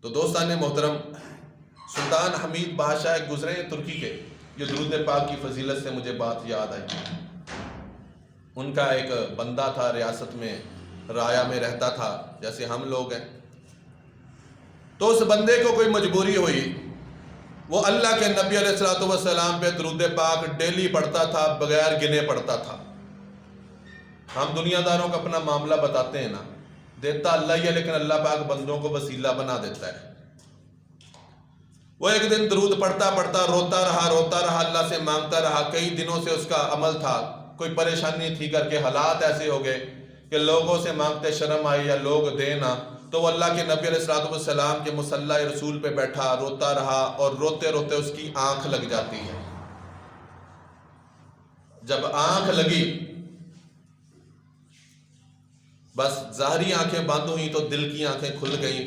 تو دوستان محترم، سلطان حمید بادشاہ گزرے ترکی کے، یہ درود پاک کی فضیلت سے مجھے بات یاد آئی۔ ان کا ایک بندہ تھا، ریاست میں رایا میں رہتا تھا جیسے ہم لوگ ہیں۔ تو اس بندے کو کوئی مجبوری ہوئی، وہ اللہ کے نبی علیہ الصلوۃ والسلام پہ درود پاک ڈیلی پڑھتا تھا، بغیر گنے پڑھتا تھا۔ ہم دنیا داروں کو اپنا معاملہ بتاتے ہیں نا، دیتا اللہ ہی ہے، لیکن اللہ پاک بندوں کو وسیلہ بنا دیتا ہے۔ وہ ایک دن درود پڑھتا پڑھتا روتا رہا، اللہ سے مانگتا رہا۔ کئی دنوں سے اس کا عمل تھا، کوئی پریشانی تھی کر کے حالات ایسے ہو گئے کہ لوگوں سے مانگتے شرم آئی یا لوگ دینا، تو وہ اللہ کے نبی علیہ الصلوۃ والسلام کے مصلی رسول پہ بیٹھا روتا رہا، اور روتے روتے اس کی آنکھ لگ جاتی ہے۔ جب آنکھ لگی، بس ظاہری آنکھیں بند ہوئیں تو دل کی آنکھیں کھل گئیں۔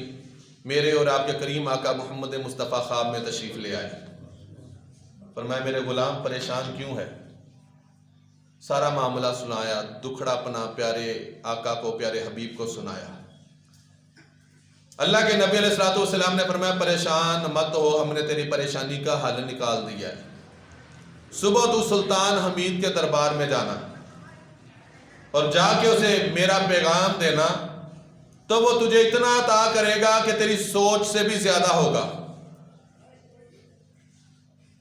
میرے اور آپ کے کریم آقا محمد مصطفیٰ خواب میں تشریف لے آئے۔ فرمایا میرے غلام پریشان کیوں ہے؟ سارا معاملہ سنایا، دکھڑا اپنا پیارے آقا کو، پیارے حبیب کو سنایا۔ اللہ کے نبی علیہ الصلوۃ والسلام نے فرمایا پریشان مت ہو، ہم نے تیری پریشانی کا حل نکال دیا ہے۔ صبح تو سلطان حمید کے دربار میں جانا اور جا کے اسے میرا پیغام دینا، تو وہ تجھے اتنا عطا کرے گا کہ تیری سوچ سے بھی زیادہ ہوگا۔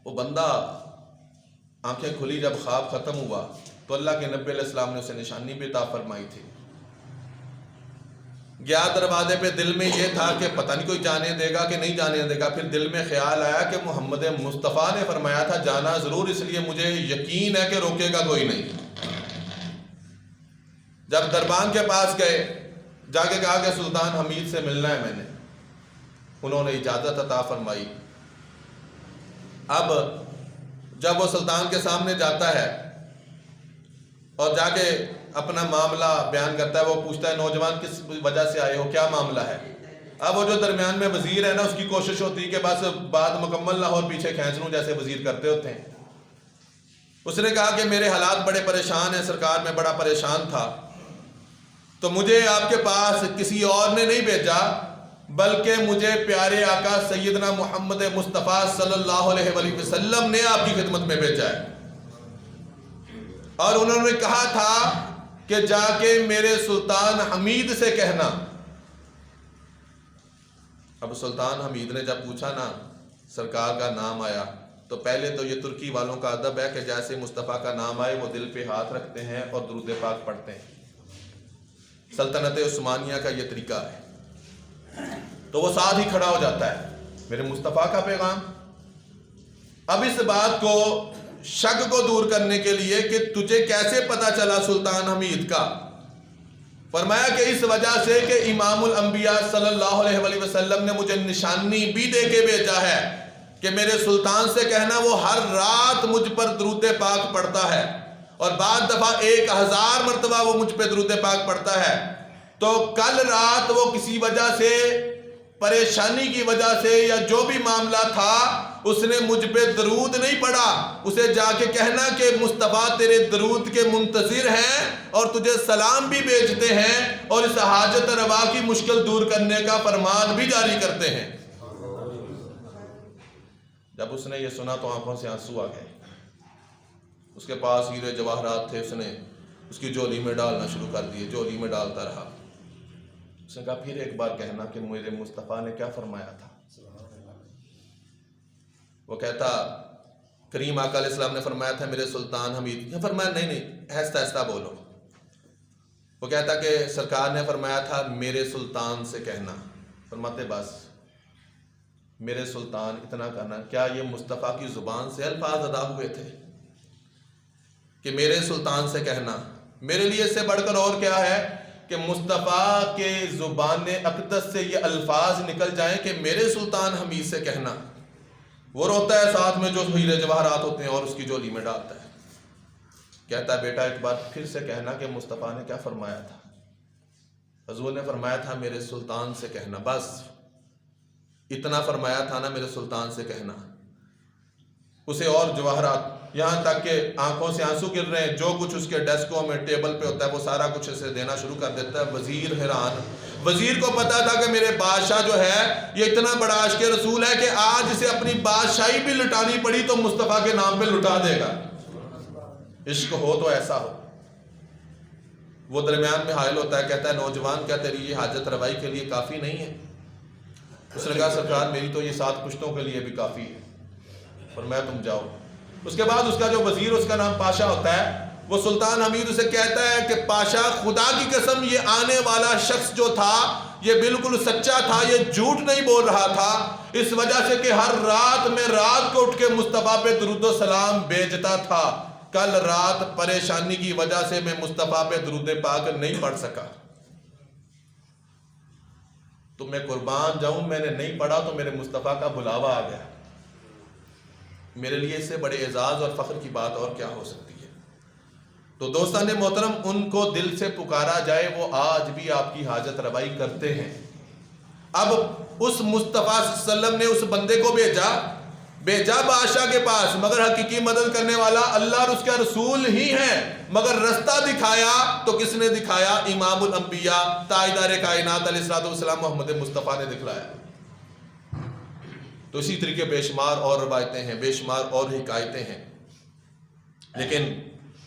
وہ بندہ آنکھیں کھلی، جب خواب ختم ہوا تو اللہ کے نبی علیہ السلام نے اسے نشانی بھی عطا فرمائی تھی۔ گیا دروازے پہ، دل میں یہ تھا کہ پتہ نہیں کوئی جانے دے گا کہ نہیں جانے دے گا۔ پھر دل میں خیال آیا کہ محمد مصطفیٰ نے فرمایا تھا جانا ضرور، اس لیے مجھے یقین ہے کہ روکے گا کوئی نہیں۔ جب دربان کے پاس گئے، جا کے کہا کہ سلطان حمید سے ملنا ہے میں نے۔ انہوں نے اجازت عطا فرمائی۔ اب جب وہ سلطان کے سامنے جاتا ہے اور جا کے اپنا معاملہ بیان کرتا ہے، وہ پوچھتا ہے نوجوان کس وجہ سے آئے ہو، کیا معاملہ ہے؟ اب وہ جو درمیان میں وزیر ہے نا، اس کی کوشش ہوتی ہے کہ بس بات مکمل نہ ہو اور پیچھے کھینچ لوں، جیسے وزیر کرتے ہوتے ہیں۔ اس نے کہا کہ میرے حالات بڑے پریشان ہیں سرکار، میں بڑا پریشان تھا، تو مجھے آپ کے پاس کسی اور نے نہیں بھیجا، بلکہ مجھے پیارے آقا سیدنا محمد مصطفیٰ صلی اللہ علیہ وآلہ وسلم نے آپ کی خدمت میں بھیجا ہے، اور انہوں نے کہا تھا کہ جا کے میرے سلطان حمید سے کہنا۔ اب سلطان حمید نے جب پوچھا نا، سرکار کا نام آیا، تو پہلے تو یہ ترکی والوں کا ادب ہے کہ جیسے مصطفیٰ کا نام آئے وہ دل پہ ہاتھ رکھتے ہیں اور درود پاک پڑھتے ہیں۔ سلطنت عثمانیہ کا یہ طریقہ ہے۔ تو وہ ساتھ ہی کھڑا ہو جاتا ہے، میرے مصطفیٰ کا پیغام۔ اب اس بات کو، شک کو دور کرنے کے لیے کہ تجھے کیسے پتا چلا سلطان حمید کا، فرمایا کہ اس وجہ سے کہ امام الانبیاء صلی اللہ علیہ وآلہ وسلم نے مجھے نشانی بھی دے کے بھیجا ہے کہ میرے سلطان سے کہنا وہ ہر رات مجھ پر درود پاک پڑھتا ہے، اور بعض دفعہ 1000 مرتبہ وہ مجھ پہ درود پاک پڑھتا ہے۔ تو کل رات وہ کسی وجہ سے، پریشانی کی وجہ سے یا جو بھی معاملہ تھا، اس نے مجھ پہ درود نہیں پڑھا۔ اسے جا کے کہنا کہ مصطفیٰ تیرے درود کے منتظر ہیں اور تجھے سلام بھی بھیجتے ہیں، اور اس حاجت روا کی مشکل دور کرنے کا فرمان بھی جاری کرتے ہیں۔ جب اس نے یہ سنا تو آنکھوں سے آنسو آ گئے۔ اس کے پاس ہیرے جواہرات تھے، اس نے اس کی جولی میں ڈالنا شروع کر دیے، جولی میں ڈالتا رہا۔ اس نے کہا پھر ایک بار کہنا کہ میرے مصطفیٰ نے کیا فرمایا تھا۔ وہ کہتا کریم آقا علیہ السلام نے فرمایا تھا میرے سلطان حمید، یہ فرمایا نہیں آہستہ آہستہ بولو۔ وہ کہتا کہ سرکار نے فرمایا تھا میرے سلطان سے کہنا۔ فرماتے بس میرے سلطان اتنا کہنا۔ کیا یہ مصطفیٰ کی زبان سے الفاظ ادا ہوئے تھے کہ میرے سلطان سے کہنا؟ میرے لیے اس سے بڑھ کر اور کیا ہے کہ مصطفیٰ کے زبان اقدس سے یہ الفاظ نکل جائیں کہ میرے سلطان حمید سے کہنا۔ وہ روتا ہے ساتھ میں جو ہیرے جواہرات ہوتے ہیں اور اس کی جولی میں ڈالتا ہے۔ کہتا ہے بیٹا ایک بار پھر سے کہنا کہ مصطفیٰ نے کیا فرمایا تھا۔ حضور نے فرمایا تھا میرے سلطان سے کہنا، بس اتنا فرمایا تھا نا، میرے سلطان سے کہنا۔ اسے اور جواہرات، یہاں تک کہ آنکھوں سے آنسو گر رہے ہیں، جو کچھ اس کے ڈیسکوں میں ٹیبل پہ ہوتا ہے وہ سارا کچھ اسے دینا شروع کر دیتا ہے۔ وزیر حیران، وزیر کو پتا تھا کہ میرے بادشاہ جو ہے یہ اتنا بڑا عاشق رسول ہے کہ آج اسے اپنی بادشاہی بھی لٹانی پڑی تو مصطفیٰ کے نام پہ لٹا دے گا۔ عشق ہو تو ایسا ہو۔ وہ درمیان میں حائل ہوتا ہے، کہتا ہے نوجوان کیا تیری یہ حاجت روائی کے لیے کافی نہیں ہے؟ اس نے کہا سرکار میری تو یہ 7 پشتوں کے لیے بھی کافی ہے، اور میں تم جاؤ۔ اس کے بعد اس کا جو وزیر، اس کا نام پاشا ہوتا ہے، وہ سلطان حمید اسے کہتا ہے کہ پاشا خدا کی قسم یہ آنے والا شخص جو تھا یہ بالکل سچا تھا، یہ جھوٹ نہیں بول رہا تھا، اس وجہ سے کہ ہر رات میں رات کو اٹھ کے مصطفیٰ پہ درود و سلام بھیجتا تھا۔ کل رات پریشانی کی وجہ سے میں مصطفیٰ پہ درود پاک نہیں پڑھ سکا، تو میں قربان جاؤں، میں نے نہیں پڑھا تو میرے مصطفیٰ کا بلاوا آ گیا۔ میرے لیے اس سے بڑے اعزاز اور فخر کی بات اور کیا ہو سکتی ہے؟ تو دوستان محترم، ان کو دل سے پکارا جائے وہ آج بھی آپ کی حاجت روائی کرتے ہیں۔ اب اس مصطفیٰ صلی اللہ علیہ وسلم نے اس بندے کو بھیجا بادشاہ کے پاس، مگر حقیقی مدد کرنے والا اللہ اور اس کا رسول ہی ہے، مگر رستہ دکھایا تو کس نے دکھایا؟ امام الانبیاء، تاجدار کائنات علیہ الصلوۃ والسلام محمد مصطفیٰ نے دکھلایا۔ تو اسی طریقے بے شمار اور روایتیں ہیں، بے شمار اور حکایتیں ہیں، لیکن